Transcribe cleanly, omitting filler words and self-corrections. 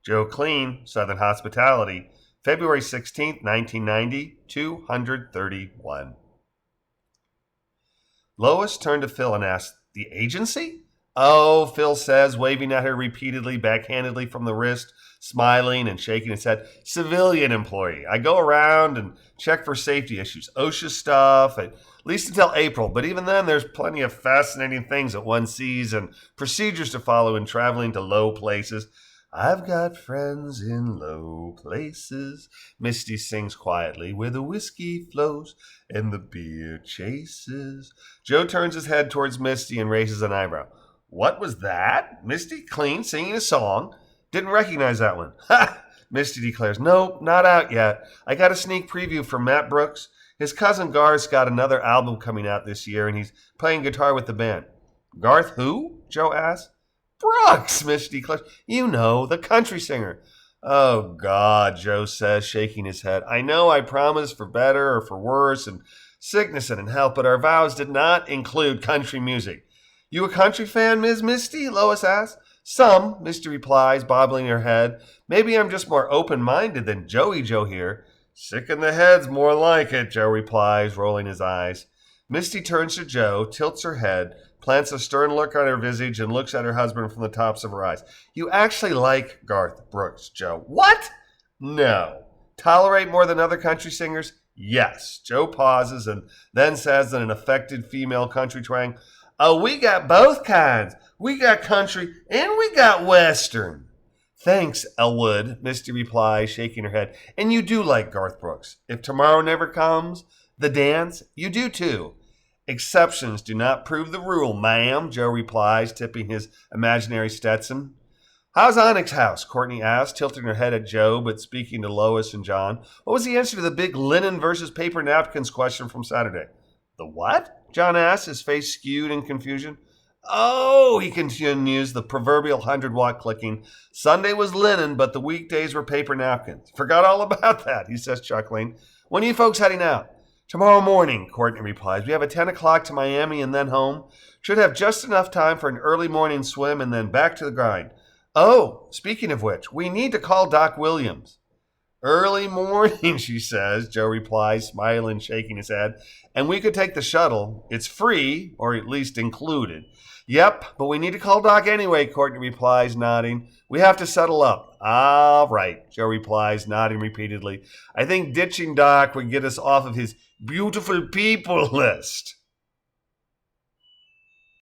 Joe Kleen, Southern Hospitality, February 16th, 1990, 231. Lois turned to Phil and asked, "The agency?" "Oh," Phil says, waving at her repeatedly, backhandedly from the wrist, smiling and shaking his head. "Civilian employee. I go around and check for safety issues. OSHA stuff, at least until April. But even then, there's plenty of fascinating things that one sees and procedures to follow in traveling to low places." "I've got friends in low places," Misty sings quietly, "where the whiskey flows and the beer chases." Joe turns his head towards Misty and raises an eyebrow. "What was that? Misty Kleen singing a song? Didn't recognize that one." "Ha!" Misty declares. "Nope, not out yet. I got a sneak preview from Matt Brooks. His cousin Garth's got another album coming out this year, and he's playing guitar with the band." "Garth who?" Joe asks. "Brooks," Misty declares. "You know, the country singer." "Oh, God," Joe says, shaking his head. "I know I promised for better or for worse, and sickness and in health, but our vows did not include country music." "You a country fan, Ms. Misty?" Lois asks. "Some," Misty replies, bobbling her head. "Maybe I'm just more open-minded than Joey Joe here." "Sick in the head's more like it," Joe replies, rolling his eyes. Misty turns to Joe, tilts her head, plants a stern look on her visage, and looks at her husband from the tops of her eyes. "You actually like Garth Brooks, Joe." "What?" "No." "Tolerate more than other country singers?" "Yes." Joe pauses and then says in an affected female country twang, "Oh, we got both kinds. We got country and we got western." "Thanks, Elwood," Misty replies, shaking her head. "And you do like Garth Brooks. If tomorrow never comes, the dance, you do too." "Exceptions do not prove the rule, ma'am," Joe replies, tipping his imaginary Stetson. "How's Onyx House?" Courtney asked, tilting her head at Joe, but speaking to Lois and John. "What was the answer to the big linen versus paper napkins question from Saturday?" "The what?" John asked, his face skewed in confusion. "Oh," he continues, the proverbial 100-watt clicking. "Sunday was linen, but the weekdays were paper napkins. Forgot all about that," he says, chuckling. "When are you folks heading out?" "Tomorrow morning," Courtney replies. "We have a 10 o'clock to Miami and then home. Should have just enough time for an early morning swim and then back to the grind. Oh, speaking of which, we need to call Doc Williams." "Early morning," she says, Joe replies, smiling and shaking his head. "And we could take the shuttle. It's free, or at least included." "Yep, but we need to call Doc anyway," Courtney replies, nodding. "We have to settle up." "All right," Joe replies, nodding repeatedly. "I think ditching Doc would get us off of his beautiful people list."